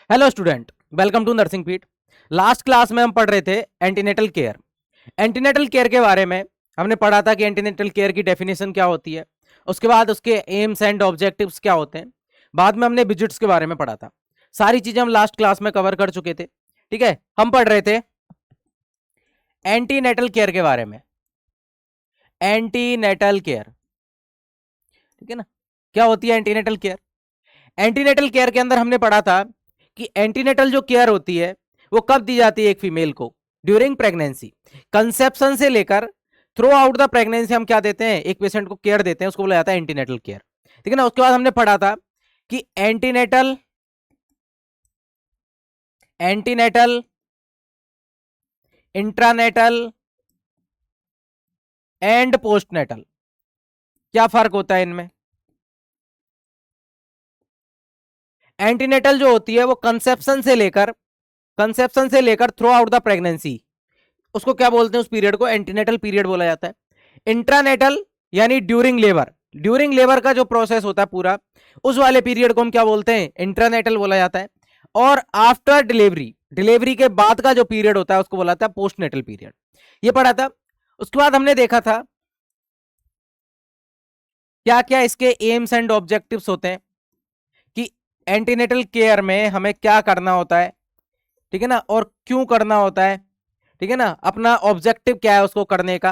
Hello student, welcome to nursing feed. Last class में हम पढ़ रहे थे एंटीनेटल केयर। एंटीनेटल केयर के बारे में हमने पढ़ा था कि एंटीनेटल केयर की डेफिनेशन क्या होती है, उसके बाद उसके एम्स एंड ऑब्जेक्टिव्स क्या होते हैं। बाद में हमने विजिट्स के बारे में पढ़ा था। सारी चीजें हम लास्ट क्लास में कवर कर चुके थे। ठीक है, हम पढ़ रहे थे एंटीनेटल केयर के बारे में। एंटीनेटल केयर, ठीक है ना, क्या होती है एंटीनेटल केयर? एंटीनेटल केयर के अंदर हमने पढ़ा था कि एंटीनेटल जो केयर होती है वो कब दी जाती है एक फीमेल को? During pregnancy. कंसेप्शन से लेकर थ्रू आउट द प्रेगनेंसी हम क्या देते हैं, एक पेशेंट को केयर देते हैं, उसको बोला जाता है एंटीनेटल केयर। ठीक है ना। उसके बाद हमने पढ़ा था कि antenatal antenatal intranatal and postnatal, क्या फर्क होता है इनमें? एंटीनेटल जो होती है वो कंसेप्शन से लेकर थ्रू आउट द प्रेगनेंसी, उसको क्या बोलते हैं, उस पीरियड को एंटीनेटल पीरियड बोला जाता है। इंट्रानेटल यानी ड्यूरिंग लेबर, ड्यूरिंग लेबर का जो प्रोसेस होता है पूरा, उस वाले पीरियड को हम क्या बोलते हैं, इंट्रानेटल बोला जाता है। और आफ्टर डिलीवरी, डिलीवरी के बाद का जो पीरियड होता है उसको बोला जाता है पोस्टनेटल पीरियड। ये पढ़ा था। उसके बाद हमने देखा था क्या क्या इसके एम्स एंड ऑब्जेक्टिव्स होते हैं, कि एंटीनेटल केयर में हमें क्या करना होता है, ठीक है ना, और क्यों करना होता है, ठीक है ना, अपना ऑब्जेक्टिव क्या है उसको करने का,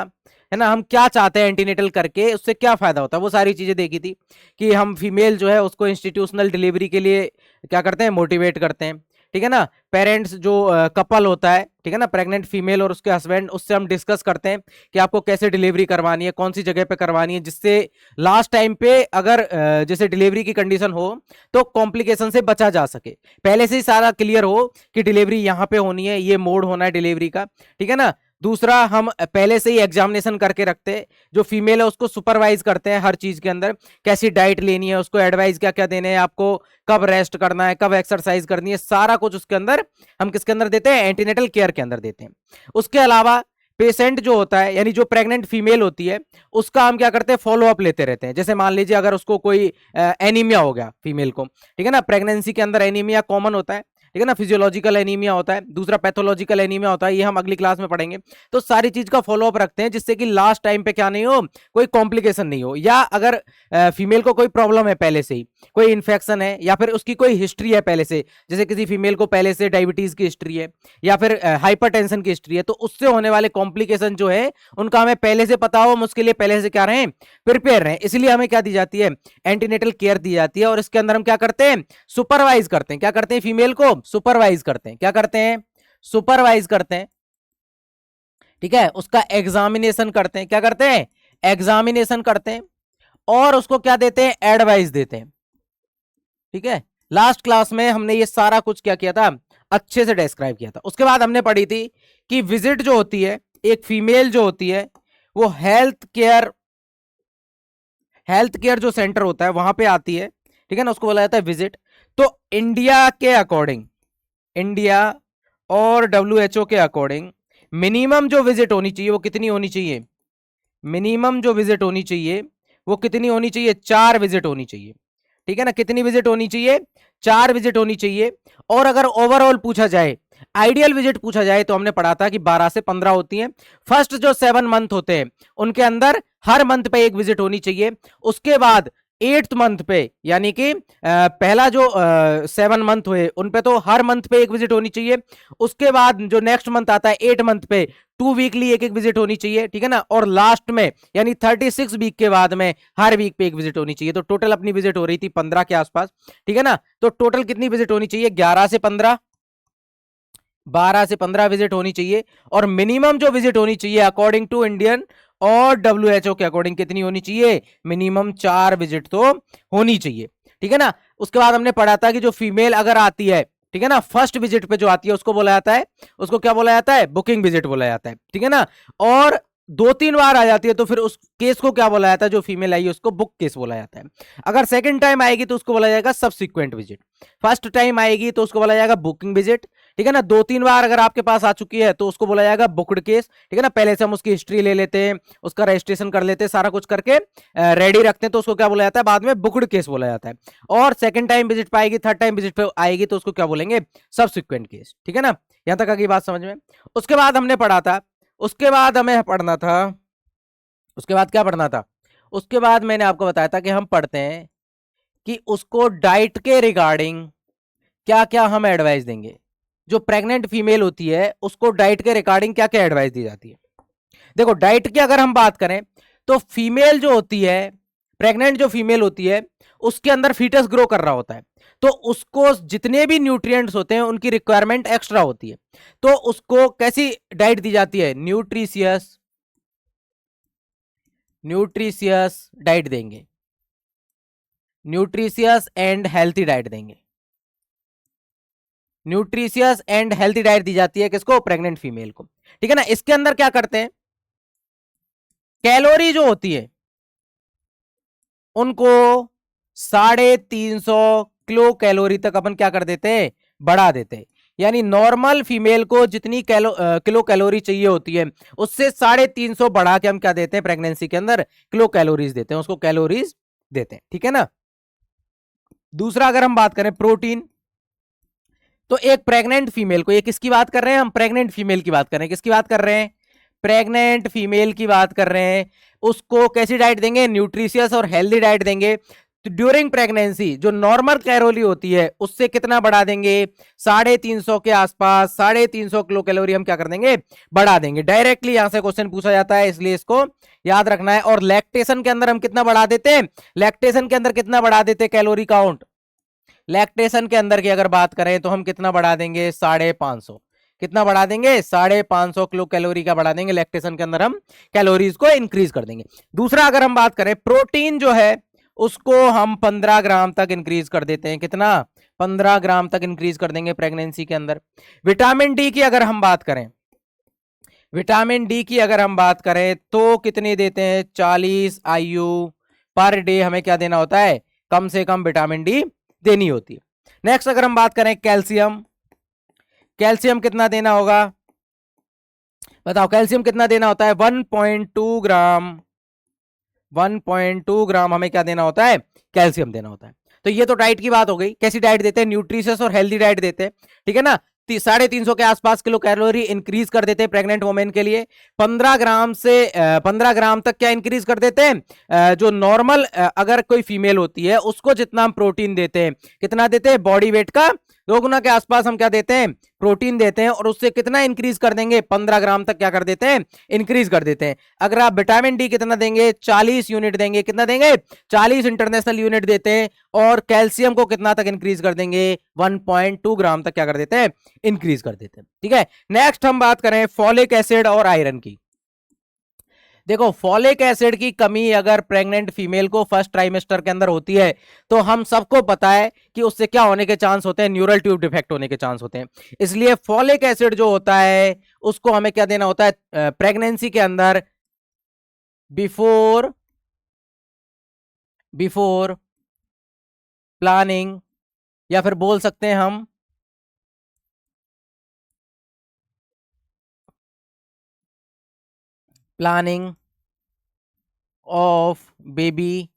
है ना, हम क्या चाहते हैं एंटीनेटल करके, उससे क्या फायदा होता है, वो सारी चीजें देखी थी। कि हम फीमेल जो है उसको इंस्टीट्यूशनल डिलीवरी के लिए क्या करते हैं, मोटिवेट करते हैं। ठीक है ना। पेरेंट्स जो कपल होता है, ठीक है ना, प्रेग्नेंट फीमेल और उसके हस्बैंड, उससे हम डिस्कस करते हैं कि आपको कैसे डिलीवरी करवानी है, कौन सी जगह पे करवानी है, जिससे लास्ट टाइम पे अगर जैसे डिलीवरी की कंडीशन हो तो कॉम्प्लिकेशन से बचा जा सके, पहले से ही सारा क्लियर हो कि डिलीवरी यहाँ पे होनी है, ये मोड होना है डिलीवरी का। ठीक है ना। दूसरा, हम पहले से ही एग्जामिनेशन करके रखते हैं, जो फीमेल है उसको सुपरवाइज करते हैं हर चीज के अंदर, कैसी डाइट लेनी है, उसको एडवाइस क्या क्या देने हैं आपको, कब रेस्ट करना है, कब एक्सरसाइज करनी है, सारा कुछ उसके अंदर हम किसके अंदर देते हैं, एंटीनेटल केयर के अंदर देते हैं। उसके अलावा पेशेंट जो होता है, यानी जो प्रेग्नेंट फीमेल होती है, उसका हम क्या करते हैं, फॉलो अप लेते रहते हैं। जैसे मान लीजिए अगर उसको कोई एनीमिया हो गया फीमेल को, ठीक है ना, प्रेगनेंसी के अंदर एनीमिया कॉमन होता है, ठीक है ना, फिजियोलॉजिकल एनीमिया होता है, दूसरा पैथोलॉजिकल एनीमिया होता है, ये हम अगली क्लास में पढ़ेंगे। तो सारी चीज का फॉलो अप रखते हैं जिससे कि लास्ट टाइम पे क्या नहीं हो, कोई कॉम्प्लिकेशन नहीं हो, या अगर फीमेल को कोई प्रॉब्लम है पहले से ही, कोई इन्फेक्शन है, या फिर उसकी कोई हिस्ट्री है पहले से, जैसे किसी फीमेल को पहले से डायबिटीज की हिस्ट्री है, या फिर हाइपरटेंशन की हिस्ट्री है, तो उससे होने वाले कॉम्प्लिकेशन जो है उनका हमें पहले से पता हो, हम उसके लिए पहले से क्या रहे, प्रिपेयर रहे। इसलिए हमें क्या दी जाती है, एंटीनेटल केयर दी जाती है। और इसके अंदर हम क्या करते हैं, सुपरवाइज करते हैं। क्या करते हैं, फीमेल को सुपरवाइज करते हैं। क्या करते हैं, सुपरवाइज करते हैं। ठीक है। उसका एग्जामिनेशन करते हैं। क्या करते हैं, एग्जामिनेशन करते हैं। और उसको क्या देते हैं, एडवाइस देते हैं। ठीक है। लास्ट क्लास में हमने ये सारा कुछ क्या किया था, अच्छे से डिस्क्राइब किया था। उसके बाद हमने पढ़ी थी कि विजिट जो होती है, एक फीमेल जो होती है वो हेल्थ केयर जो सेंटर होता है वहां पे आती है, ठीक है ना, उसको बोला जाता है विजिट। तो इंडिया के अकॉर्डिंग, इंडिया और डब्ल्यूएचओ के अकॉर्डिंग मिनिमम जो विजिट होनी चाहिए वो कितनी होनी चाहिए, मिनिमम जो विजिट होनी चाहिए वो कितनी होनी चाहिए, 4 विजिट होनी चाहिए। ठीक है ना, कितनी विजिट होनी चाहिए, 4 विजिट होनी चाहिए। और अगर ओवरऑल पूछा जाए, आइडियल विजिट पूछा जाए, तो हमने पढ़ा था कि 12 से 15 होती हैं। फर्स्ट जो 7 मंथ होते हैं उनके अंदर हर मंथ पे एक विजिट होनी चाहिए। उसके बाद 8th मंथ पे, यानी कि पहला जो 7 मंथ हुए उन पे तो हर मंथ पे एक विजिट होनी चाहिए। उसके बाद जो नेक्स्ट मंथ आता है 8 मंथ पे 2 वीकली एक एक विजिट होनी चाहिए। ठीक है ना। और लास्ट में यानी 36 वीक के बाद में हर वीक पे एक विजिट होनी चाहिए। तो टोटल अपनी विजिट हो रही थी 15 के आसपास। ठीक है ना। तो टोटल कितनी विजिट होनी चाहिए, 11 से 15, 12 से 15 विजिट होनी चाहिए। और मिनिमम जो विजिट होनी चाहिए अकॉर्डिंग टू इंडियन और डब्ल्यूएचओ के अकॉर्डिंग कितनी होनी चाहिए, मिनिमम 4 विजिट तो होनी चाहिए। ठीक है ना। उसके बाद हमने पढ़ा था कि जो फीमेल अगर आती है, ठीक है ना, फर्स्ट विजिट पे जो आती है उसको बोला जाता है, उसको क्या बोला जाता है, बुकिंग विजिट बोला जाता है। ठीक है ना। और दो तीन बार आ जाती है तो फिर उस केस को क्या बोला जाता है, जो फीमेल आई है उसको बुक केस बोला जाता है। अगर सेकंड टाइम आएगी तो उसको बोला जाएगा सबसिक्वेंट विजिट। फर्स्ट टाइम आएगी तो उसको बोला जाएगा बुकिंग विजिट, ठीक है ना। दो तीन बार अगर आपके पास आ चुकी है तो उसको बोला जाएगा बुक्ड केस, ठीक है ना। पहले से हम उसकी हिस्ट्री ले लेते हैं, उसका रजिस्ट्रेशन कर लेते हैं, सारा कुछ करके रेडी रखते हैं, तो उसको क्या बोला जाता है, बाद में बुक्ड केस बोला जाता है। और सेकंड टाइम विजिट पे आएगी, थर्ड टाइम विजिट पे आएगी तो उसको क्या बोलेंगे, सबसिक्वेंट केस, ठीक है ना। यहां तक आगे बात समझ में। उसके बाद हमने पढ़ा था, उसके बाद हमें पढ़ना था, उसके बाद क्या पढ़ना था, उसके बाद मैंने आपको बताया था कि हम पढ़ते हैं कि उसको डाइट के रिगार्डिंग क्या क्या हम एडवाइस देंगे। जो प्रेग्नेंट फीमेल होती है उसको डाइट के रिगार्डिंग क्या क्या एडवाइस दी जाती है। देखो डाइट की अगर हम बात करें तो फीमेल जो होती है, प्रेग्नेंट जो फीमेल होती है, उसके अंदर फीटस ग्रो कर रहा होता है, तो उसको जितने भी न्यूट्रिएंट्स होते हैं उनकी रिक्वायरमेंट एक्स्ट्रा होती है। तो उसको कैसी डाइट दी जाती है, न्यूट्रिशियस, न्यूट्रिशियस डाइट देंगे, न्यूट्रिशियस एंड हेल्थी डाइट देंगे। न्यूट्रिशियस एंड हेल्थी डाइट दी जाती है किसको, प्रेग्नेंट फीमेल को, ठीक है ना। इसके अंदर क्या करते हैं, कैलोरी जो होती है उनको 350 किलो कैलोरी तक अपन क्या कर देते हैं, बढ़ा देते हैं। यानी नॉर्मल फीमेल को जितनी किलो कैलोरी चाहिए होती है उससे 350 बढ़ा के हम क्या देते हैं, प्रेगनेंसी के अंदर किलो कैलोरीज देते हैं, उसको कैलोरीज देते हैं, ठीक है ना। दूसरा अगर हम बात करें प्रोटीन, तो एक प्रेग्नेंट फीमेल को, ये किसकी बात कर रहे हैं हम, प्रेग्नेंट फीमेल की बात कर रहे हैं, किसकी बात कर रहे हैं, प्रेग्नेंट फीमेल की बात कर रहे हैं। उसको कैसी डाइट देंगे, न्यूट्रिशियस और हेल्दी डाइट देंगे। तो ड्यूरिंग प्रेगनेंसी जो नॉर्मल कैलोरी होती है उससे कितना बढ़ा देंगे, 350 के आसपास, 350 किलो कैलोरी हम क्या कर देंगे, बढ़ा देंगे। डायरेक्टली यहां से क्वेश्चन पूछा जाता है, इसलिए इसको याद रखना है। और लैक्टेशन के अंदर हम कितना बढ़ा देते हैं, लैक्टेशन के अंदर कितना बढ़ा देते हैं कैलोरी काउंट, लैक्टेशन के अंदर की अगर बात करें तो हम कितना बढ़ा देंगे, 550, कितना बढ़ा देंगे, 550 किलो कैलोरी का बढ़ा देंगे। लैक्टेशन के अंदर हम कैलोरीज को इंक्रीज कर देंगे। दूसरा अगर हम बात करें प्रोटीन जो है उसको हम 15 ग्राम तक इंक्रीज कर देते हैं, कितना, 15 ग्राम तक इंक्रीज कर देंगे प्रेगनेंसी के अंदर। विटामिन डी की अगर हम बात करें, विटामिन डी की अगर हम बात करें तो कितने देते हैं, 40 IU पर डे हमें क्या देना होता है, कम से कम विटामिन डी देनी होती है। नेक्स्ट अगर हम बात करें कैल्शियम, कैल्शियम कितना देना होगा, बताओ कैल्शियम कितना देना होता है, 1.2 ग्राम, 1.2 ग्राम हमें क्या देना होता है, कैल्शियम देना होता है। तो ये तो डाइट की बात हो गई, कैसी डाइट देते हैं, न्यूट्रिशियस और हेल्दी डाइट देते हैं, ठीक है ना। 350 के आसपास किलो कैलोरी इंक्रीज कर देते हैं प्रेग्नेंट वुमेन के लिए। 15 ग्राम से 15 ग्राम तक क्या इंक्रीज कर देते हैं, जो नॉर्मल अगर कोई फीमेल होती है उसको जितना हम प्रोटीन देते हैं, कितना देते हैं, बॉडी वेट का 2 गुना के आसपास हम क्या देते हैं, प्रोटीन देते हैं। और उससे कितना इंक्रीज कर देंगे, 15 ग्राम तक क्या कर देते हैं, इंक्रीज कर देते हैं। अगर आप विटामिन डी कितना देंगे, 40 यूनिट देंगे, कितना देंगे, 40 इंटरनेशनल यूनिट देते हैं। और कैल्शियम को कितना तक इंक्रीज कर देंगे, 1.2 ग्राम तक क्या कर देते हैं, इंक्रीज कर देते हैं, ठीक है। नेक्स्ट हम बात करें फॉलिक एसिड और आयरन की। देखो फॉलिक एसिड की कमी अगर प्रेग्नेंट फीमेल को फर्स्ट ट्राइमेस्टर के अंदर होती है तो हम सबको पता है कि उससे क्या होने के चांस होते हैं, न्यूरल ट्यूब डिफेक्ट होने के चांस होते हैं। इसलिए फॉलिक एसिड जो होता है उसको हमें क्या देना होता है प्रेगनेंसी के अंदर, बिफोर बिफोर प्लानिंग, या फिर बोल सकते हैं हम प्लानिंग ऑफ बेबी,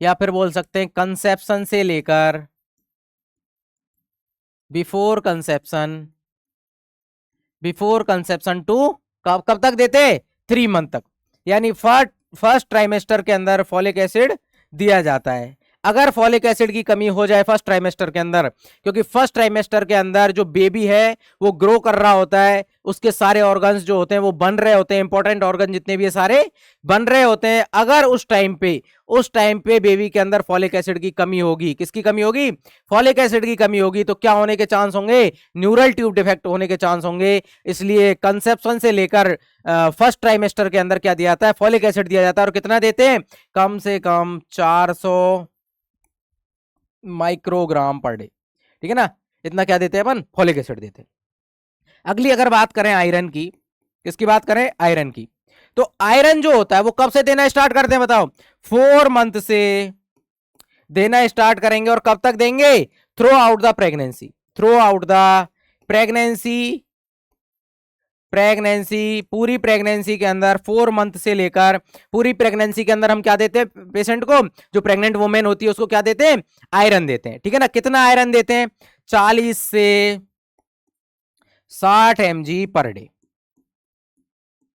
या फिर बोल सकते हैं कंसेप्शन से लेकर, before conception, before conception to कब कब तक देते, 3 मंथ तक। यानी फर्स्ट ट्राइमेस्टर के अंदर फॉलिक एसिड दिया जाता है। अगर फॉलिक एसिड की कमी हो जाए फर्स्ट ट्राइमेस्टर के अंदर, क्योंकि फर्स्ट ट्राइमेस्टर के अंदर जो बेबी है वो ग्रो कर रहा होता है, उसके सारे ऑर्गन्स जो होते हैं वो बन रहे होते हैं, इंपॉर्टेंट ऑर्गन जितने भी है सारे बन रहे होते हैं। अगर उस टाइम पे बेबी के अंदर फॉलिक एसिड की कमी होगी, किसकी कमी होगी, फॉलिक एसिड की कमी होगी, तो क्या होने के चांस होंगे, न्यूरल ट्यूब डिफेक्ट होने के चांस होंगे। इसलिए कंसेप्शन से लेकर फर्स्ट ट्राइमेस्टर के अंदर क्या दिया जाता है, फॉलिक एसिड दिया जाता है। और कितना देते हैं, कम से कम 400 माइक्रोग्राम पर डे, ठीक है ना। इतना क्या देते हैं अपन, फॉलिक एसिड देते हैं। अगली अगर बात करें आयरन की, किसकी बात करें, आयरन की, तो आयरन जो होता है वो कब से देना स्टार्ट करते हैं बताओ? 4 मंथ से देना स्टार्ट करेंगे। और कब तक देंगे? Through out the pregnancy. Through out the pregnancy, पूरी प्रेगनेंसी के अंदर 4 मंथ से लेकर पूरी प्रेगनेंसी के अंदर हम क्या देते हैं पेशेंट को? जो प्रेग्नेंट वुमेन होती है उसको क्या देते हैं? आयरन देते हैं। ठीक है ना? कितना आयरन देते हैं? 40 से 60 mg पर डे।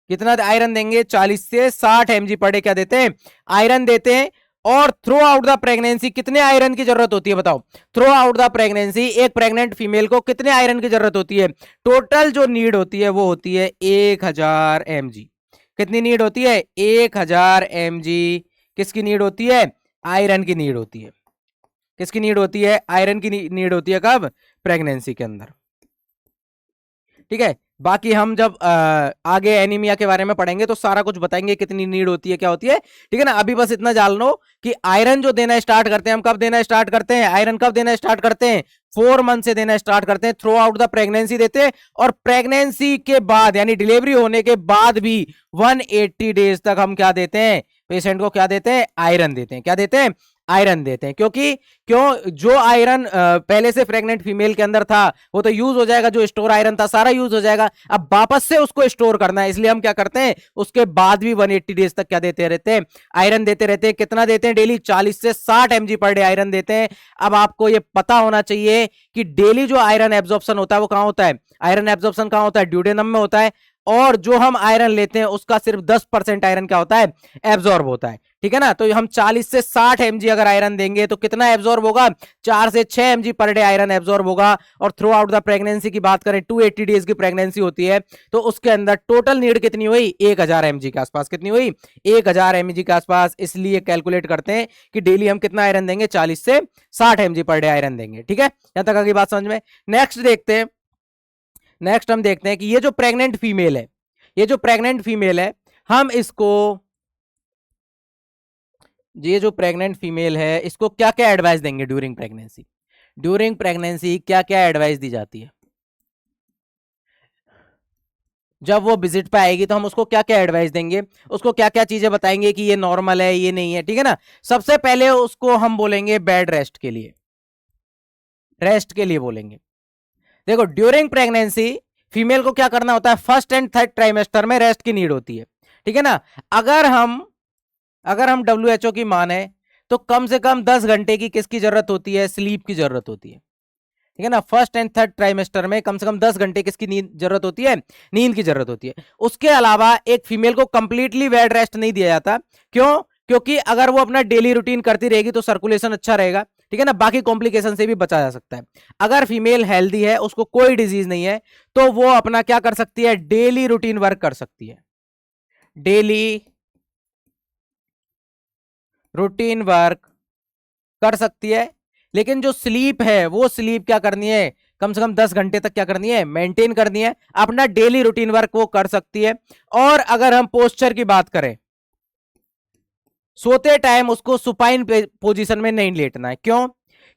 कितना आयरन देंगे? 40 से 60 mg पर डे क्या देते हैं? आयरन देते हैं। और थ्रू आउट द प्रेगनेंसी कितने आयरन की जरूरत होती है बताओ? थ्रू आउट द प्रेगनेंसी एक प्रेग्नेंट फीमेल को कितने आयरन की जरूरत होती है? टोटल जो नीड होती है वो होती है 1000 mg। कितनी नीड होती है? 1000 mg। किसकी नीड होती है? आयरन की नीड होती है। किसकी नीड होती है? आयरन की नीड होती है। कब? प्रेगनेंसी के अंदर। ठीक है, बाकी हम जब आगे एनीमिया के बारे में पढ़ेंगे तो सारा कुछ बताएंगे कितनी नीड होती है, क्या होती है। ठीक है ना? अभी बस इतना जान लो कि आयरन जो देना स्टार्ट करते हैं हम कब देना स्टार्ट करते हैं? आयरन कब देना स्टार्ट करते हैं? 4 मंथ से देना स्टार्ट करते हैं। थ्रू आउट द प्रेगनेंसी देते हैं। और प्रेगनेंसी के बाद यानी डिलीवरी होने के बाद भी 180 डेज तक हम क्या देते हैं पेशेंट को? क्या देते हैं? आयरन देते हैं। क्या देते हैं? आयरन देते हैं। क्योंकि क्यों? जो आयरन पहले से प्रेग्नेंट फीमेल के अंदर था वो तो यूज हो जाएगा, जो स्टोर आयरन था सारा यूज हो जाएगा। अब वापस से उसको स्टोर करना है, इसलिए हम क्या करते हैं उसके बाद भी 180 डेज तक क्या देते रहते हैं? आयरन देते रहते हैं। कितना देते हैं? डेली 40 से 60 mg पर डे आयरन देते हैं। अब आपको ये पता होना चाहिए कि डेली जो आयरन एब्जॉर्प्शन होता है वो कहां होता है? आयरन एब्जॉर्प्शन कहां होता है? ड्यूडेनम में होता है। और जो हम आयरन लेते हैं उसका सिर्फ 10% आयरन क्या होता है? एब्जॉर्ब होता है। ठीक है ना? तो हम 40 से 60 mg अगर आयरन देंगे तो कितना एब्जॉर्ब होगा? 4 से 6 mg per day iron absorb होगा। और थ्रू आउट द प्रेगनेंसी की बात करें 280 डेज की प्रेगनेंसी होती है तो उसके अंदर टोटल नीड कितनी हुई? 1000 mg के आसपास। कितनी हुई? 1000 mg के आसपास। इसलिए कैलकुलेट करते हैं कि डेली हम कितना आयरन देंगे? 40 से 60 mg पर डे आयरन देंगे। ठीक है, यहां तक आगे बात समझ में? नेक्स्ट देखते हैं। नेक्स्ट हम देखते हैं कि ये जो प्रेग्नेंट फीमेल है, ये जो प्रेग्नेंट फीमेल है हम इसको, ये जो प्रेग्नेंट फीमेल है इसको क्या क्या एडवाइस देंगे ड्यूरिंग प्रेगनेंसी? ड्यूरिंग प्रेगनेंसी क्या क्या एडवाइस दी जाती है? जब वो विजिट पे आएगी तो हम उसको क्या क्या एडवाइस देंगे? उसको क्या क्या चीजें बताएंगे कि ये नॉर्मल है, ये नहीं है। ठीक है ना? सबसे पहले उसको हम बोलेंगे बेड रेस्ट के लिए, रेस्ट के लिए बोलेंगे। देखो ड्यूरिंग प्रेगनेंसी फीमेल को क्या करना होता है? फर्स्ट एंड थर्ड ट्राइमेस्टर में रेस्ट की नीड होती है। ठीक है ना? अगर हम WHO की माने तो कम से कम 10 घंटे की किसकी जरूरत होती है? स्लीप की जरूरत होती है। ठीक है ना? फर्स्ट एंड थर्ड ट्राइमेस्टर में कम से कम 10 घंटे किसकी नींद जरूरत होती है? नींद की जरूरत होती है। उसके अलावा एक फीमेल को कंप्लीटली बेड रेस्ट नहीं दिया जाता। क्यों? क्योंकि अगर वो अपना डेली रूटीन करती रहेगी तो सर्कुलेशन अच्छा रहेगा। ठीक है ना? बाकी कॉम्प्लिकेशन से भी बचा जा सकता है। अगर फीमेल हेल्दी है, उसको कोई डिजीज नहीं है, तो वो अपना क्या कर सकती है? डेली रूटीन वर्क कर सकती है। डेली रूटीन वर्क कर सकती है। लेकिन जो स्लीप है वो स्लीप क्या करनी है? कम से कम 10 घंटे तक क्या करनी है? मेंटेन करनी है। अपना डेली रूटीन वर्क वो कर सकती है। और अगर हम पोस्चर की बात करें, सोते टाइम उसको सुपाइन पोजीशन में नहीं लेटना है। क्यों?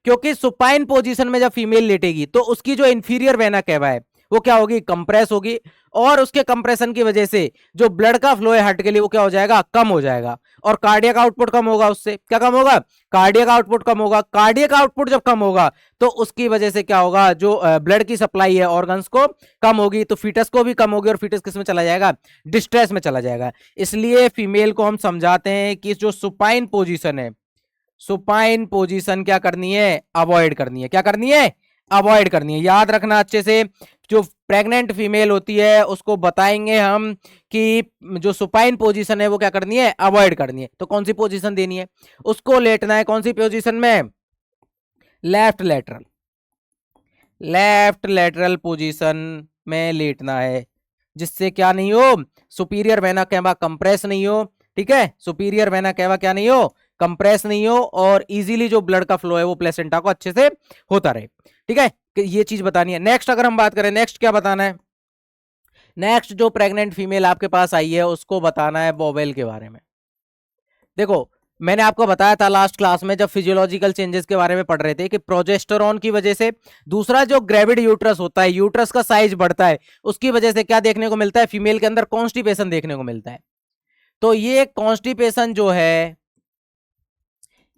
क्योंकि सुपाइन पोजीशन में जब फीमेल लेटेगी तो उसकी जो इंफीरियर वेना कैवा है वो क्या होगी? कंप्रेस होगी। और उसके कंप्रेशन की वजह से जो ब्लड का फ्लो है हार्ट के लिए वो क्या हो जाएगा? कम हो जाएगा। और कार्डियक आउटपुट कम होगा। उससे क्या कम होगा? कार्डियक आउटपुट कम होगा। कार्डियक आउटपुट जब कम होगा तो उसकी वजह से क्या होगा? जो ब्लड की सप्लाई है ऑर्गन्स को कम होगी, तो फीटस को भी कम होगी। और फीटस किस में चला जाएगा? डिस्ट्रेस में चला जाएगा। इसलिए फीमेल को हम समझाते हैं कि जो सुपाइन पोजीशन है, सुपाइन पोजीशन क्या करनी है? अवॉइड करनी है। क्या करनी है? अवॉइड करनी है। याद रखना अच्छे से। जो प्रेग्नेंट फीमेल होती है उसको बताएंगे हम कि जो सुपाइन पोजीशन है वो क्या करनी है? अवॉइड करनी है। तो कौन सी पोजीशन देनी है? उसको लेटना है कौन सी पोजीशन में? Left lateral, left lateral position में लेटना है। जिससे क्या नहीं हो? सुपीरियर वेना कैवा कंप्रेस नहीं हो। ठीक है? सुपीरियर वेना कैवा क्या नहीं हो? कंप्रेस नहीं हो। और इजीली जो ब्लड का फ्लो है वो प्लेसेंटा को अच्छे से होता रहे। ठीक है? ये चीज बतानी है। नेक्स्ट अगर हम बात करें, नेक्स्ट क्या बताना है? नेक्स्ट जो प्रेग्नेंट फीमेल आपके पास आई है उसको बताना है बोवेल के बारे में। देखो मैंने आपको बताया था लास्ट क्लास में जब फिजियोलॉजिकल चेंजेस के बारे में पढ़ रहे थे कि प्रोजेस्टेरोन की वजह से, दूसरा जो ग्रेविड यूट्रस होता है, यूट्रस का साइज बढ़ता है, उसकी वजह से क्या देखने को मिलता है? फीमेल के अंदर कॉन्स्टिपेशन देखने को मिलता है। तो ये कॉन्स्टिपेशन जो है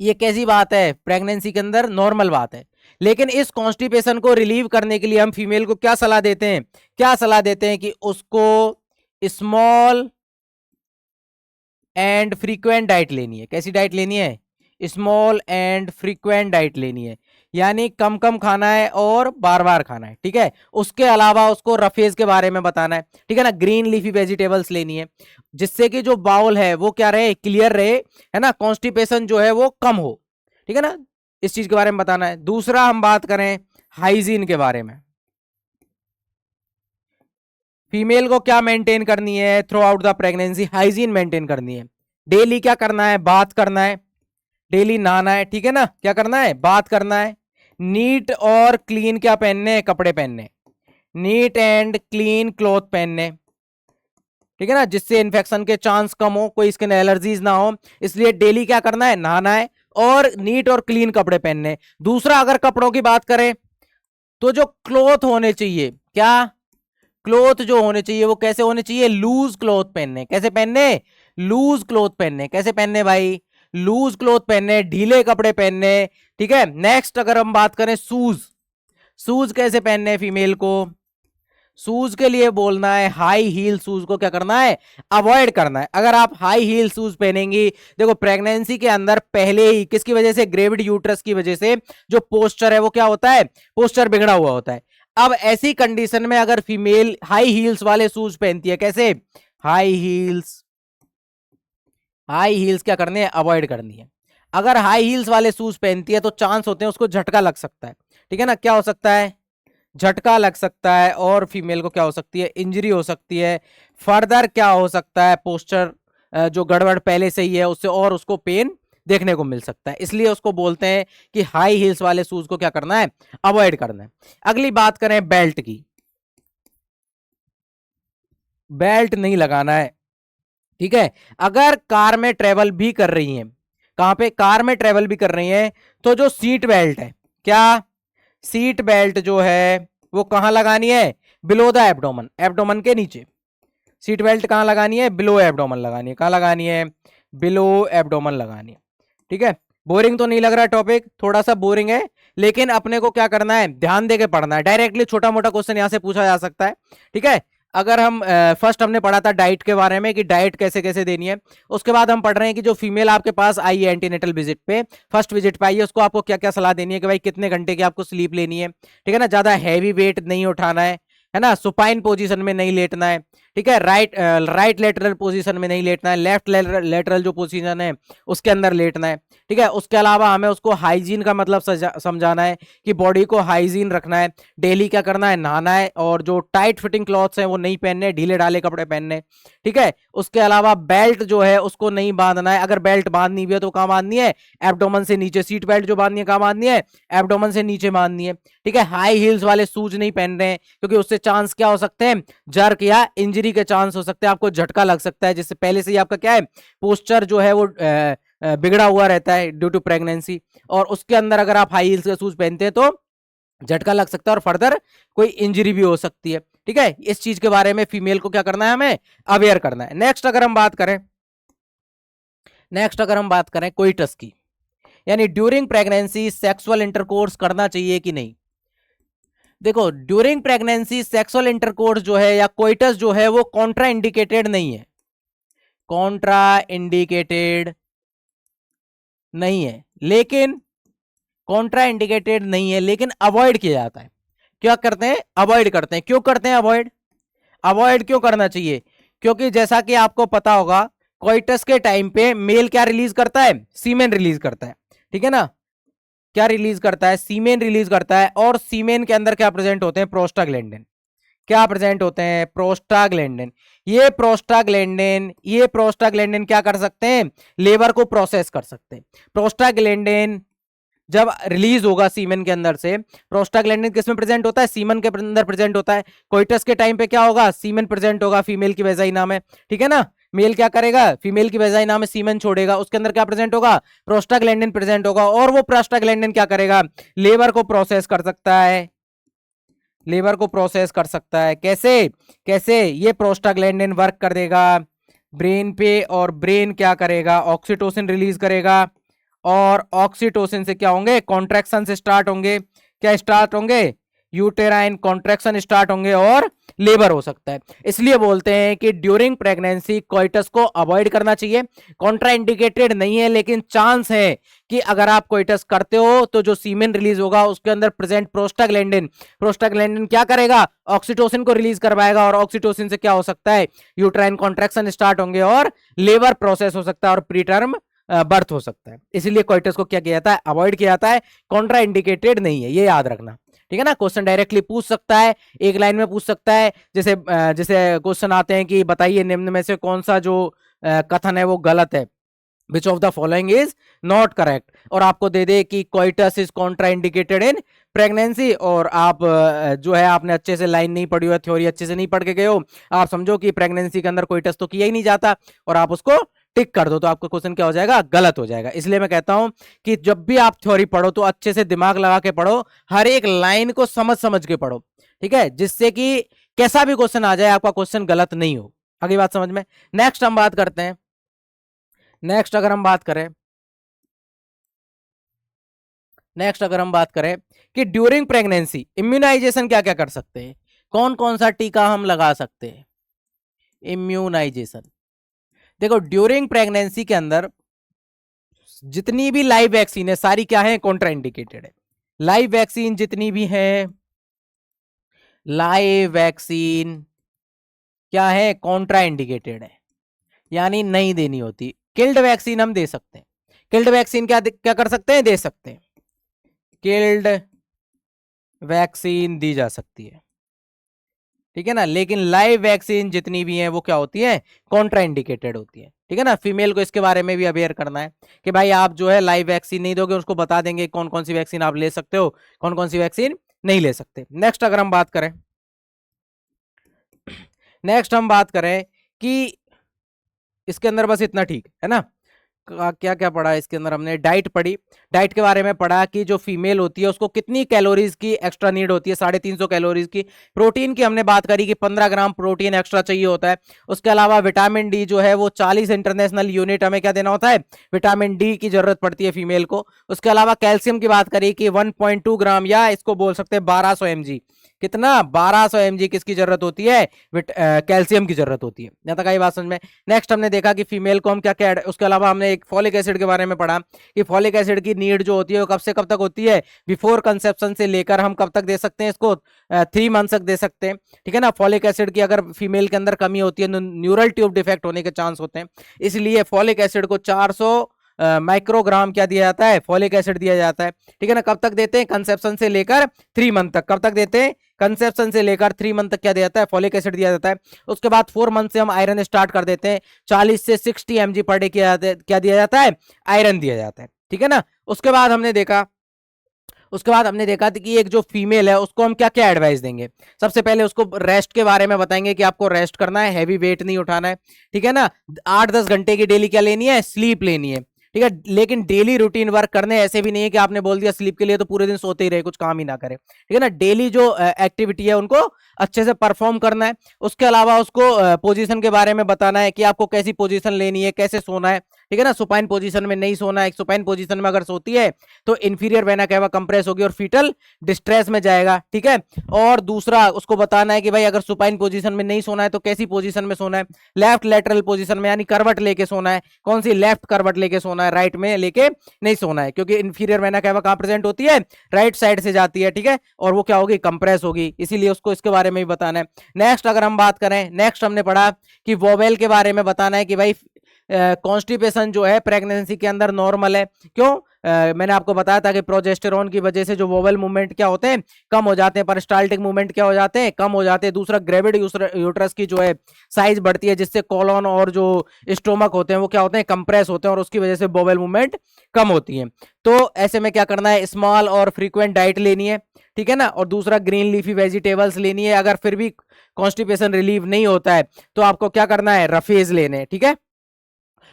ये कैसी बात है, प्रेगनेंसी के अंदर नॉर्मल बात है। लेकिन इस कॉन्स्टिपेशन को रिलीव करने के लिए हम फीमेल को क्या सलाह देते हैं, क्या सलाह देते हैं कि उसको स्मॉल एंड फ्रीक्वेंट डाइट लेनी है। कैसी डाइट लेनी है, स्मॉल एंड फ्रीक्वेंट डाइट लेनी है, यानी कम कम खाना है और बार बार खाना है, ठीक है। उसके अलावा उसको रफेज के बारे में बताना है, ठीक है ना। ग्रीन लीफी वेजिटेबल्स लेनी है, जिससे कि जो बाउल है वो क्या रहे, क्लियर रहे, है ना, कॉन्स्टिपेशन जो है वो कम हो, ठीक है ना। इस चीज के बारे में बताना है। दूसरा हम बात करें हाइजीन के बारे में, फीमेल को क्या मेंटेन करनी है through out the pregnancy, hygiene maintain करनी है। डेली क्या करना है, बात करना है, डेली नहाना है, ठीक है ना, क्या करना है, बात करना है। नीट और क्लीन क्या पहनने, कपड़े पहनने, नीट एंड क्लीन क्लॉथ पहनने, ठीक है ना, जिससे इन्फेक्शन के चांस कम हो, कोई स्किन एलर्जीज ना हो। इसलिए डेली क्या करना है, नहाना है और नीट और क्लीन कपड़े पहनने। दूसरा अगर कपड़ों की बात करें तो जो क्लॉथ होने चाहिए, क्या क्लॉथ जो होने चाहिए वो कैसे होने चाहिए, लूज क्लॉथ पहनने। कैसे पहनने, लूज क्लॉथ पहनने। कैसे पहनने भाई, लूज क्लॉथ पहनने, ढीले कपड़े पहनने, ठीक है। नेक्स्ट अगर हम बात करें शूज, शूज कैसे पहनने फीमेल को, शूज के लिए बोलना है हाई हील शूज को क्या करना है, अवॉइड करना है। अगर आप हाई हील शूज पहनेंगी, देखो प्रेगनेंसी के अंदर पहले ही किसकी वजह से, ग्रेविड यूट्रस की वजह से जो पोस्चर है वो क्या होता है, पोस्चर बिगड़ा हुआ होता है। अब ऐसी कंडीशन में अगर फीमेल हाई हील्स वाले शूज पहनती है, कैसे, हाई हील्स, हाई हील्स क्या करनी है, अवॉइड करनी है। अगर हाई हील्स वाले शूज पहनती है तो चांस होते हैं उसको झटका लग सकता है, ठीक है ना। क्या हो सकता है, झटका लग सकता है, और फीमेल को क्या हो सकती है, इंजरी हो सकती है। फर्दर क्या हो सकता है, पोस्चर जो गड़बड़ पहले से ही है उससे और उसको पेन देखने को मिल सकता है। इसलिए उसको बोलते हैं कि हाई हील्स वाले शूज को क्या करना है, अवॉइड करना है। अगली बात करें बेल्ट की, बेल्ट नहीं लगाना है, ठीक है। अगर कार में ट्रेवल भी कर रही हैं, कहां पे, कार में ट्रेवल भी कर रही हैं, तो जो सीट बेल्ट है, क्या, सीट बेल्ट जो है वो कहां लगानी है, बिलो द एब्डोमन, एब्डोमन के नीचे। सीट बेल्ट कहां लगानी है, बिलो एब्डोमन लगानी है। कहां लगानी है, बिलो एब्डोमन लगानी है, ठीक है। बोरिंग तो नहीं लग रहा टॉपिक, थोड़ा सा बोरिंग है, लेकिन अपने को क्या करना है, ध्यान देके पढ़ना है। डायरेक्टली छोटा मोटा क्वेश्चन यहां से पूछा जा सकता है, ठीक है। अगर हम फर्स्ट हमने पढ़ा था डाइट के बारे में कि डाइट कैसे कैसे देनी है, उसके बाद हम पढ़ रहे हैं कि जो फीमेल आपके पास आई है एंटीनेटल विजिट पे, फर्स्ट विजिट पे आई है, उसको आपको क्या क्या सलाह देनी है कि भाई कितने घंटे की आपको स्लीप लेनी है, ठीक है ना, ज्यादा हैवी वेट नहीं उठाना है ना, सुपाइन पोजीशन में नहीं लेटना है, ठीक है, राइट लेटरल पोजीशन में नहीं लेटना है, लेफ्ट लेटरल जो पोजीशन है उसके अंदर लेटना है, ठीक है। उसके अलावा हमें उसको हाइजीन का मतलब समझाना है कि बॉडी को हाइजीन रखना है, डेली क्या करना है, नहाना है, और जो टाइट फिटिंग क्लॉथ्स हैं वो नहीं पहनने, ढीले ढाले कपड़े पहनने, ठीक है। उसके अलावा बेल्ट जो है उसको नहीं बांधना है, अगर बेल्ट बांधनी भी है तो कहाँ बांधनी है, एब्डोमन से नीचे। सीट बेल्ट जो बांधनी है कहाँ बांधनी है, एब्डोमन से नीचे बांधनी है, ठीक है। हाई हील्स वाले शूज नहीं पहन रहे हैं क्योंकि उससे चांस क्या हो सकते हैं, जर्क या इंजरी के चांस हो सकते हैं, आपको झटका लग सकता है, जिससे पहले से ही आपका क्या है, पोस्चर जो है वो बिगड़ा हुआ रहता है ड्यू टू प्रेगनेंसी। और उसके अंदर अगर आप हाई हील्स के शूज पहनते हैं तो झटका लग सकता है और फर्दर कोई इंजरी भी हो सकती है, ठीक है। इस चीज के बारे में फीमेल को क्या करना है, हमें अवेयर करना है। नेक्स्ट अगर हम बात करें, नेक्स्ट अगर हम बात करें कोइटस की, यानी ड्यूरिंग प्रेगनेंसी सेक्सुअल इंटरकोर्स करना चाहिए कि नहीं। देखो ड्यूरिंग प्रेगनेंसी सेक्सुअल इंटरकोर्स जो है या कोइटस जो है वो कॉन्ट्रा इंडिकेटेड नहीं है, कॉन्ट्रा इंडिकेटेड नहीं है, लेकिन कॉन्ट्रा इंडिकेटेड नहीं है लेकिन अवॉइड किया जाता है। क्या करते हैं, अवॉइड करते हैं। क्यों करते हैं अवॉइड, अवॉइड क्यों करना चाहिए, क्योंकि जैसा कि आपको पता होगा कोइटस के टाइम पे मेल क्या रिलीज करता है, सीमेन रिलीज करता है, ठीक है ना। क्या रिलीज करता है, सीमेन रिलीज करता है, और सीमेन के अंदर क्या प्रेजेंट होते हैं, प्रोस्टाग्लैंडिन। क्या प्रेजेंट होते हैं, प्रोस्टाग्लैंडिन। ये प्रोस्टाग्लैंडिन क्या कर सकते हैं, लेबर को प्रोसेस कर सकते हैं। प्रोस्टाग्लैंडिन जब रिलीज होगा सीमेन के अंदर से, प्रोस्टाग्लैंडिन किस में प्रेजेंट होता है, सीमेन के अंदर प्रेजेंट होता है। कोइटस के टाइम पे क्या होगा, सीमेन प्रेजेंट होगा फीमेल की वेजाइना में, ठीक है ना। मेल क्या करेगा, फीमेल की वेजाइना में सीमेन छोड़ेगा, उसके अंदर क्या प्रेजेंट होगा, प्रोस्टाग्लैंडिन प्रेजेंट होगा, और वो प्रोस्टाग्लैंडिन क्या करेगा, लेबर को प्रोसेस कर सकता है, लेबर को प्रोसेस कर सकता है। कैसे, कैसे ये प्रोस्टाग्लैंडिन वर्क कर देगा, ब्रेन पे, और ब्रेन क्या करेगा, ऑक्सीटोसिन रिलीज करेगा, और ऑक्सीटोसिन से क्या होंगे, कॉन्ट्रैक्शन से स्टार्ट होंगे, क्या स्टार्ट होंगे, यूटेराइन कॉन्ट्रैक्शन स्टार्ट होंगे और लेबर हो सकता है। इसलिए बोलते हैं कि ड्यूरिंग प्रेगनेंसी कोइटस को अवॉइड करना चाहिए। कॉन्ट्राइंडिकेटेड नहीं है, लेकिन चांस है कि अगर आप कोइटस करते हो तो जो सीमेन रिलीज होगा उसके अंदर प्रेजेंट प्रोस्टाग्लैंडिन, प्रोस्टाग्लैंडिन क्या करेगा, ऑक्सीटोसिन को रिलीज करवाएगा, और ऑक्सीटोसिन से क्या हो सकता है, यूट्राइन कॉन्ट्रैक्शन स्टार्ट होंगे और लेबर प्रोसेस हो सकता है और प्रीटर्म बर्थ हो सकता है। इसलिए कोइटस को क्या किया जाता है, अवॉइड किया जाता है, कॉन्ट्राइंडिकेटेड नहीं है, ये याद रखना। ठीक है ना, क्वेश्चन डायरेक्टली पूछ सकता है, एक लाइन में पूछ सकता है, जैसे जैसे क्वेश्चन आते हैं कि बताइए निम्न में से कौन सा जो कथन है वो गलत है, which of the following is not correct, और आपको दे दे कि coitus is contraindicated in pregnancy, और आप जो है आपने अच्छे से लाइन नहीं पढ़ी हो, थ्योरी अच्छे से नहीं पढ़ के गए हो, आप समझो कि प्रेगनेंसी के अंदर कोइटस तो किया ही नहीं जाता, और आप उसको टिक कर दो, तो आपका क्वेश्चन क्या हो जाएगा, गलत हो जाएगा। इसलिए मैं कहता हूं कि जब भी आप थ्योरी पढ़ो तो अच्छे से दिमाग लगा के पढ़ो, हर एक लाइन को समझ समझ के पढ़ो, ठीक है, जिससे कि कैसा भी क्वेश्चन आ जाए आपका क्वेश्चन गलत नहीं हो। अगली बात समझ में। नेक्स्ट हम बात करते हैं, नेक्स्ट अगर हम बात करें, नेक्स्ट अगर हम बात करें कि ड्यूरिंग प्रेगनेंसी इम्यूनाइजेशन क्या क्या कर सकते हैं, कौन कौन सा टीका हम लगा सकते हैं, इम्यूनाइजेशन। देखो ड्यूरिंग प्रेगनेंसी के अंदर जितनी भी लाइव वैक्सीन है सारी क्या है, कॉन्ट्राइंडिकेटेड है। लाइव वैक्सीन जितनी भी है, लाइव वैक्सीन क्या है, कॉन्ट्राइंडिकेटेड है, यानी नहीं देनी होती। किल्ड वैक्सीन हम दे सकते हैं, किल्ड वैक्सीन क्या क्या कर सकते हैं, दे सकते हैं, किल्ड वैक्सीन दी जा सकती है, ठीक है ना। लेकिन लाइव वैक्सीन जितनी भी हैं वो क्या होती है, कॉन्ट्राइंडिकेटेड होती है, ठीक है ना। फीमेल को इसके बारे में भी अवेयर करना है कि भाई आप जो है लाइव वैक्सीन नहीं दोगे, उसको बता देंगे कौन कौन सी वैक्सीन आप ले सकते हो, कौन कौन सी वैक्सीन नहीं ले सकते। नेक्स्ट अगर हम बात करें, नेक्स्ट हम बात करें कि इसके अंदर बस इतना ठीक है ना, क्या क्या पढ़ा इसके अंदर हमने, डाइट पढ़ी, डाइट के बारे में पढ़ा कि जो फीमेल होती है उसको कितनी कैलोरीज की एक्स्ट्रा नीड होती है, 350 कैलोरीज की। प्रोटीन की हमने बात करी कि 15 ग्राम प्रोटीन एक्स्ट्रा चाहिए होता है। उसके अलावा विटामिन डी जो है वो 40 इंटरनेशनल यूनिट हमें क्या देना होता है, विटामिन डी की जरूरत पड़ती है फीमेल को। उसके अलावा कैल्शियम की बात करी कि 1.2 ग्राम, या इसको बोल सकते हैं 1200 mg, कितना, 1200 mg किसकी जरूरत होती है, कैल्शियम की जरूरत होती है। यहाँ तक आई बात समझ में। नेक्स्ट हमने देखा कि फीमेल को हम क्या क्या, उसके अलावा हमने एक फॉलिक एसिड के बारे में पढ़ा कि फॉलिक एसिड की नीड जो होती है वो कब से कब तक होती है, बिफोर कंसेप्शन से लेकर हम कब तक दे सकते हैं इसको, 3 मंथ तक दे सकते हैं, ठीक है ना। फॉलिक एसिड की अगर फीमेल के अंदर कमी होती है तो न्यूरल ट्यूब डिफेक्ट होने के चांस होते हैं, इसलिए फॉलिक एसिड को 400 माइक्रोग्राम क्या दिया जाता है, फॉलिक एसिड दिया जाता है, ठीक है ना। कब तक देते हैं, कंसेप्शन से लेकर 3 मंथ तक, कब तक देते हैं, कंसेप्शन से लेकर 3 मंथ तक क्या दिया जाता है, फॉलिक एसिड दिया जाता है। उसके बाद 4 मंथ से हम आयरन स्टार्ट कर देते हैं, 40 से 60 mg पर डे क्या दिया जाता है, आयरन दिया जाता है, ठीक है ना। उसके बाद हमने देखा, उसके बाद हमने देखा था कि एक जो फीमेल है उसको हम क्या क्या एडवाइस देंगे। सबसे पहले उसको रेस्ट के बारे में बताएंगे कि आपको रेस्ट करना है, हैवी वेट नहीं उठाना है, ठीक है ना। 8-10 घंटे की डेली क्या लेनी है, स्लीप लेनी है, ठीक है। लेकिन डेली रूटीन वर्क करने ऐसे भी नहीं है कि आपने बोल दिया स्लीप के लिए तो पूरे दिन सोते ही रहे, कुछ काम ही ना करे, ठीक है ना। डेली जो एक्टिविटी है उनको अच्छे से परफॉर्म करना है। उसके अलावा उसको पोजीशन के बारे में बताना है कि आपको कैसी पोजीशन लेनी है, कैसे सोना है, ठीक है ना। सुपाइन पोजीशन में नहीं सोना है, सुपाइन पोजीशन में अगर सोती है तो इंफीरियर वेना कैवा कंप्रेस होगी और फीटल डिस्ट्रेस में जाएगा, ठीक है। और दूसरा उसको बताना है कि भाई अगर सुपाइन पोजीशन में नहीं सोना है तो कैसी पोजीशन में सोना है, लेफ्ट लेटरल पोजीशन में, यानी करवट लेके सोना है। कौन सी, लेफ्ट करवट लेके सोना है, राइट में लेके नहीं सोना है, क्योंकि इंफीरियर वेना कैवा कहां प्रेजेंट होती है, राइट साइड से जाती है, ठीक है। और वो क्या होगी, कंप्रेस होगी, इसीलिए उसको इसके बारे में भी बताना है। नेक्स्ट अगर हम बात करें, नेक्स्ट हमने पढ़ा कि वोवेल के बारे में बताना है कि भाई कॉन्स्टिपेशन जो है प्रेगनेंसी के अंदर नॉर्मल है, क्यों, मैंने आपको बताया था कि प्रोजेस्टेरोन की वजह से जो वोवल मूवमेंट क्या होते हैं, कम हो जाते हैं, पेरिस्टाल्टिक मूवमेंट क्या हो जाते हैं, कम हो जाते हैं। दूसरा ग्रेविड यूट्रस की जो है साइज बढ़ती है, जिससे कॉलोन और जो स्टोमक होते हैं वो क्या होते हैं, कंप्रेस होते हैं, और उसकी वजह से वोवल मूवमेंट कम होती है। तो ऐसे में क्या करना है, स्मॉल और फ्रीक्वेंट डाइट लेनी है, ठीक है ना। और दूसरा ग्रीन लीफी वेजिटेबल्स लेनी है। अगर फिर भी कॉन्स्टिपेशन रिलीव नहीं होता है तो आपको क्या करना है, रफेज लेने हैं, ठीक है।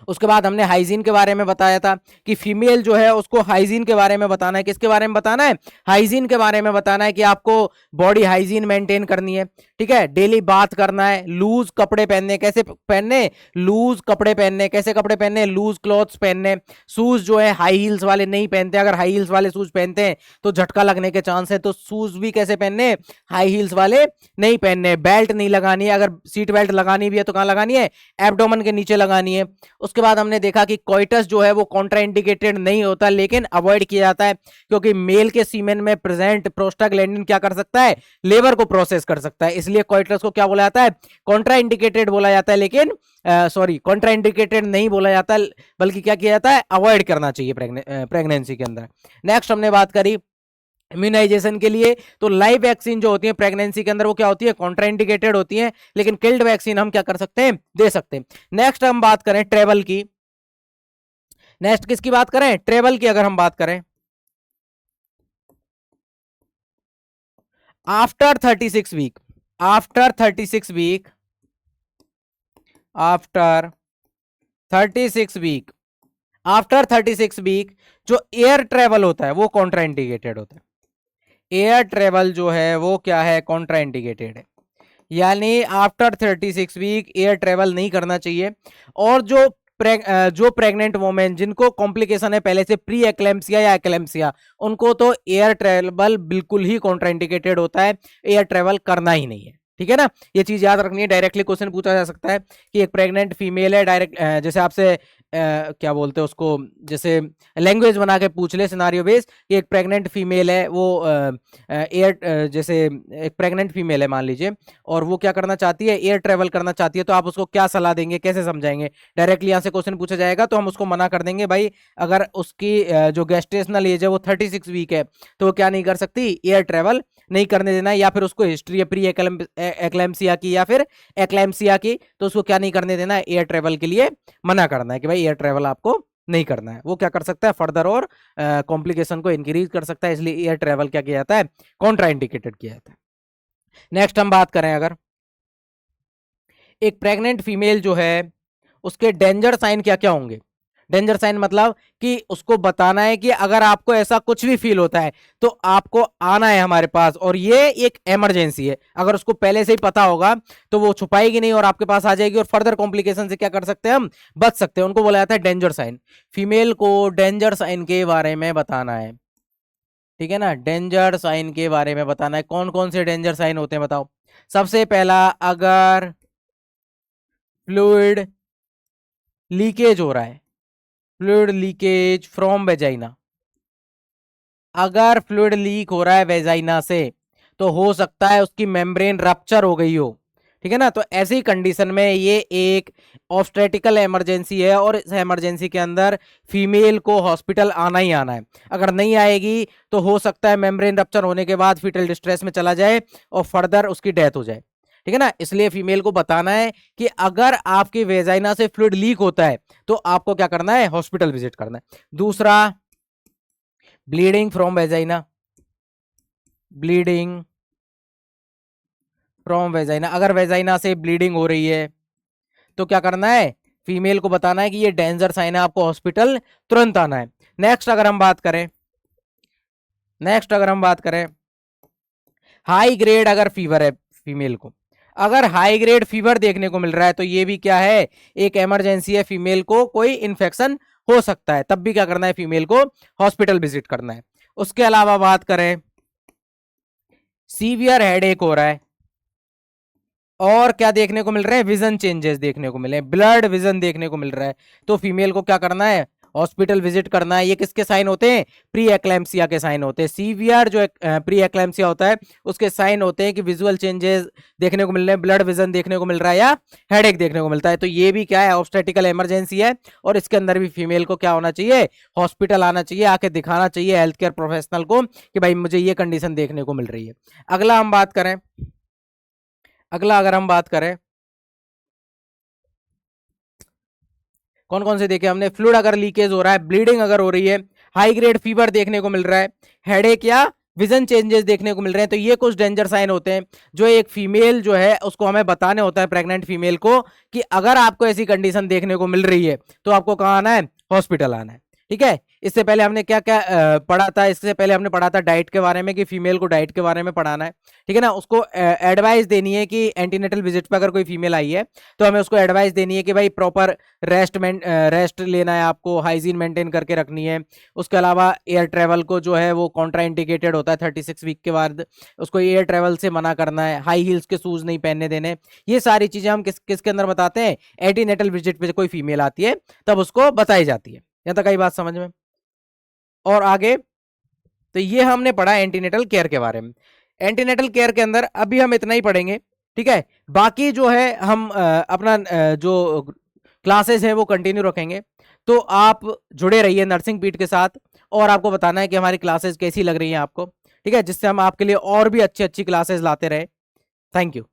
उसके बाद हमने हाइजीन के बारे में बताया था कि फीमेल जो है उसको हाइजीन के बारे में बताना है। किसके बारे में बताना है? हाइजीन के बारे में बताना है कि आपको बॉडी हाइजीन मेंटेन करनी है, ठीक है। डेली बात करना है, लूज कपड़े पहनने, कैसे पहनने? लूज कपड़े पहनने। कैसे कपड़े पहनने? लूज क्लॉथ्स पहनने। शूज जो है हाई हील्स वाले नहीं पहनते, अगर हाई हील्स वाले शूज पहनते हैं तो झटका लगने के चांस है, तो शूज भी कैसे पहनने? हाई हील्स वाले नहीं पहनने। बेल्ट नहीं लगानी है, अगर सीट बेल्ट लगानी भी है तो कहां लगानी है? एब्डोमेन के नीचे लगानी है। उसके बाद हमने देखा कि कोइटस जो है वो कॉन्ट्राइंडिकेटेड नहीं होता, लेकिन अवॉइड किया जाता है, क्योंकि मेल के सीमेन में प्रेजेंट प्रोस्टाग्लैंडिन क्या कर सकता है? लेबर को प्रोसेस कर सकता है, इसलिए कोइटस को क्या बोला जाता है? कॉन्ट्राइंडिकेटेड बोला जाता है, लेकिन सॉरी कॉन्ट्राइंडिकेटेड नहीं बोला जाता, बल्कि क्या किया जाता है? अवॉइड करना चाहिए प्रेगनेंसी के अंदर। नेक्स्ट हमने बात करी इम्यूनाइजेशन के लिए, तो लाइव वैक्सीन जो होती है प्रेगनेंसी के अंदर वो क्या होती है? कॉन्ट्राइंडिकेटेड होती है, लेकिन किल्ड वैक्सीन हम क्या कर सकते हैं? दे सकते हैं। नेक्स्ट हम बात करें ट्रेवल की। नेक्स्ट किसकी बात करें? ट्रेवल की अगर हम बात करें, after 36 week, after 36 week, after 36 week, after 36 week जो एयर ट्रेवल होता है वो कॉन्ट्राइंडिकेटेड होता है। एयर ट्रेवल जो है वो क्या है? कॉन्ट्राइंडिकेटेड है, यानी आफ्टर 36 वीक एयर ट्रेवल नहीं करना चाहिए। और जो प्रेग्नेंट वोमेन जिनको कॉम्प्लिकेशन है पहले से, प्री एक्लेम्सिया या एक्लेम्सिया, उनको तो एयर ट्रेवल बिल्कुल ही कॉन्ट्राइंडिकेटेड होता है, एयर ट्रेवल करना ही नहीं है, ठीक है ना। ये चीज याद रखनी है, डायरेक्टली क्वेश्चन पूछा जा सकता है कि एक प्रेग्नेंट फीमेल है, डायरेक्ट जैसे आपसे क्या बोलते हैं उसको, जैसे लैंग्वेज बना के पूछ ले सिनारियो बेस कि एक प्रेग्नेंट फीमेल है, वो जैसे एक प्रेग्नेंट फीमेल है मान लीजिए, और वो क्या करना चाहती है? एयर ट्रेवल करना चाहती है, तो आप उसको क्या सलाह देंगे, कैसे समझाएंगे? डायरेक्टली यहाँ से क्वेश्चन पूछा जाएगा तो हम उसको मना कर देंगे, भाई अगर उसकी जो गेस्टेशनल एज है वो 36 वीक है तो वो क्या नहीं कर सकती? एयर ट्रेवल नहीं करने देना है। या फिर उसको हिस्ट्री है प्री एक्लेम्सिया की या फिर एक्लेम्सिया की, तो उसको क्या नहीं करने देना है? एयर ट्रेवल के लिए मना करना है कि भाई एयर ट्रेवल आपको नहीं करना है। वो क्या कर सकता है? फर्दर और कॉम्प्लिकेशन को इंक्रीज कर सकता है, इसलिए एयर ट्रेवल क्या किया जाता है? कॉन्ट्राइंडिकेटेड किया जाता है। नेक्स्ट हम बात करें, अगर एक प्रेग्नेंट फीमेल जो है उसके डेंजर साइन क्या क्या होंगे? डेंजर साइन मतलब कि उसको बताना है कि अगर आपको ऐसा कुछ भी फील होता है तो आपको आना है हमारे पास, और ये एक इमरजेंसी है। अगर उसको पहले से ही पता होगा तो वो छुपाएगी नहीं और आपके पास आ जाएगी, और फर्दर कॉम्प्लिकेशन से क्या कर सकते हैं? हम बच सकते हैं। उनको बोला जाता है डेंजर साइन। फीमेल को डेंजर साइन के बारे में बताना है, ठीक है ना। डेंजर साइन के बारे में बताना है। कौन कौन से डेंजर साइन होते हैं बताओ? सबसे पहला, अगर फ्लूइड लीकेज हो रहा है, फ्लूइड लीकेज फ्रॉम वेजाइना, अगर फ्लूइड लीक हो रहा है वेजाइना से तो हो सकता है उसकी मेम्ब्रेन रप्चर हो गई हो, ठीक है ना। तो ऐसी कंडीशन में ये एक ऑब्स्टेट्रिकल इमरजेंसी है, और इस इमरजेंसी के अंदर फीमेल को हॉस्पिटल आना ही आना है। अगर नहीं आएगी तो हो सकता है मेम्ब्रेन रप्चर होने के बाद फीटल डिस्ट्रेस में चला जाए और फर्दर उसकी डेथ हो जाए, ठीक है ना। इसलिए फीमेल को बताना है कि अगर आपकी वेजाइना से फ्लूइड लीक होता है तो आपको क्या करना है? हॉस्पिटल विजिट करना है। दूसरा, bleeding from vagina, bleeding from vagina, अगर वेजाइना से ब्लीडिंग हो रही है तो क्या करना है? फीमेल को बताना है कि ये डेंजर साइन है, आपको हॉस्पिटल तुरंत आना है। नेक्स्ट अगर हम बात करें, नेक्स्ट अगर हम बात करें हाई ग्रेड अगर फीवर है फीमेल को, अगर हाई ग्रेड फीवर देखने को मिल रहा है तो ये भी क्या है? एक इमरजेंसी है, फीमेल को कोई इंफेक्शन हो सकता है, तब भी क्या करना है? फीमेल को हॉस्पिटल विजिट करना है। उसके अलावा बात करें, सीवियर हेडेक हो रहा है और क्या देखने को मिल रहे हैं? विजन चेंजेस देखने को मिले, ब्लड विजन देखने को मिल रहा है, तो फीमेल को क्या करना है? हॉस्पिटल विजिट करना है। ये किसके साइन होते हैं? प्री एक्लैम्सिया के साइन होते हैं। सीवियर जो प्री एक्लैम्सिया होता है उसके साइन होते हैं कि विजुअल चेंजेस देखने को मिल रहे हैं, ब्लड विजन देखने को मिल रहा है या हेडेक देखने को मिलता है। तो ये भी क्या है? ऑब्स्टेटिकल इमरजेंसी है, और इसके अंदर भी फीमेल को क्या होना चाहिए? हॉस्पिटल आना चाहिए, आके दिखाना चाहिए हेल्थ केयर प्रोफेशनल को कि भाई मुझे ये कंडीशन देखने को मिल रही है। अगला हम बात करें, अगला अगर हम बात करें, कौन कौन से देखे हमने? फ्लूइड अगर लीकेज हो रहा है, ब्लीडिंग अगर हो रही है, हाई ग्रेड फीवर देखने को मिल रहा है, हेडेक या विजन चेंजेस देखने को मिल रहे हैं। तो ये कुछ डेंजर साइन होते हैं जो एक फीमेल जो है उसको हमें बताने होता है, प्रेग्नेंट फीमेल को, कि अगर आपको ऐसी कंडीशन देखने को मिल रही है तो आपको कहाँ आना है, हॉस्पिटल आना है। ठीक है, इससे पहले हमने क्या क्या पढ़ा था, इससे पहले हमने पढ़ा था डाइट के बारे में, कि फीमेल को डाइट के बारे में पढ़ाना है। ठीक है ना, उसको एडवाइस देनी है कि एंटीनेटल विजिट पे अगर कोई फीमेल आई है तो हमें उसको एडवाइस देनी है कि भाई प्रॉपर रेस्ट लेना है, आपको हाइजीन मेंटेन करके रखनी है। उसके अलावा एयर ट्रेवल को जो है वो कॉन्ट्रा इंडिकेटेड होता है 36 वीक के बाद, उसको एयर ट्रेवल से मना करना है, हाई हील्स के शूज नहीं पहनने देने। ये सारी चीजें हम किसके अंदर बताते हैं, एंटीनेटल विजिट पे कोई फीमेल आती है तब उसको बताई जाती है। यहाँ तक आई बात समझ में? और आगे, तो ये हमने पढ़ा एंटीनेटल केयर के बारे में। एंटीनेटल केयर के अंदर अभी हम इतना ही पढ़ेंगे। ठीक है, बाकी जो है हम अपना जो क्लासेस है वो कंटिन्यू रखेंगे। तो आप जुड़े रहिए नर्सिंग पीठ के साथ, और आपको बताना है कि हमारी क्लासेस कैसी लग रही हैं आपको। ठीक है, जिससे हम आपके लिए और भी अच्छी अच्छी क्लासेस लाते रहे। Thank you.